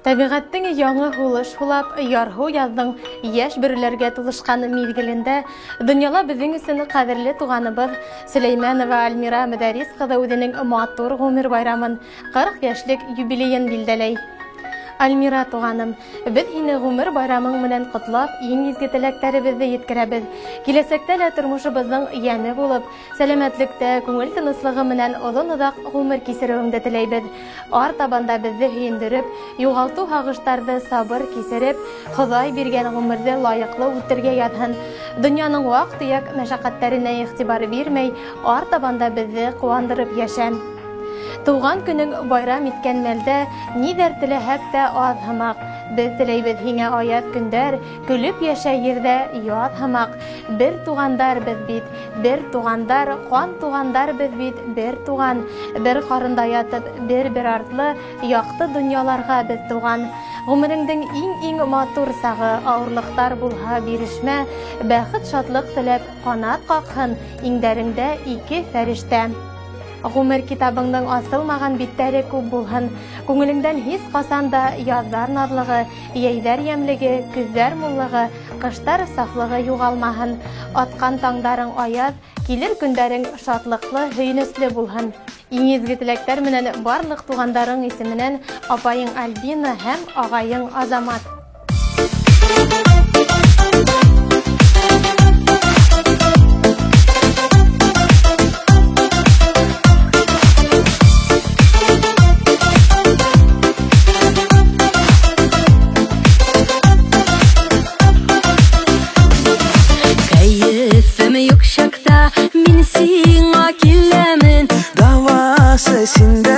Табиғаттың яңы һулыш һулап, ярһу яҙҙың йәш бөрөләргә тулышҡан миҙгелендә донъяла беҙҙең өсөн ҡәҙерле туғаныбыҙ Сөләймәнова Альмира Мәдәрис ҡыҙы үҙенең матур ғүмер байрамын 40 йәшлек юбилейын билдәләй. Альмира туғаным, беҙ һине ғүмер байрамың менән ҡотлап, иң изге теләктәребеҙҙе еткерәбеҙ. Киләсәктә лә тормошобоҙҙың йәне булып, сәләмәтлектә, күңел тыныслығы менән оҙон-оҙаҡ ғүмер кисереүеңде теләйбеҙ. Артабанда беҙҙе һөйөндөрөп, юғалтыу һағыштарҙы сабыр кисереп, Хоҙай биргән ғүмерҙе лайыҡлы үтергә яҙһын. Донъяның ваҡ-төйәк мәшәҡәттәренә иғтибар бирмәй, артабанда беҙҙе ҡыуандырып йәшә. Туған көнөң байрам иткән мәлдә ниҙәр теләһәк тә аҙ һымаҡ. Беҙ теләйбеҙ һиңә аяҙ көндәр, көлөп йәшә ерҙә яҙ һымаҡ. Бер туғандар беҙ бит, бер туғандар, ҡан туғандар беҙ бит, бер туған. Бер ҡарында ятып, бер артлы, яҡты донъяларға беҙ туған. Ғүмереңдең иң матур сағы, ауырлыҡтар булһа бирешмә, бәхет шатлыҡ теләп ҡанат ҡаҡһын, иңдәреңдә 2 фәрештә. Ғүмер китабыңдың асылмаған биттәре күп булһын. Күңелеңдән һис ҡасан да яҙҙар наҙлығы, йәйҙәр йәмлеге, көҙҙәр муллығы, ҡыштар сафлығы юғалмаһын. Атҡан таңдарың аяҙ, килер көндәрең шатлыҡлы, һөйөнөслө булһын. Иң изге теләктәр менән барлыҡ туғандарың исеменән апайың Альбина һәм ағайың Азамат. Min sing'a kilemin davası sinde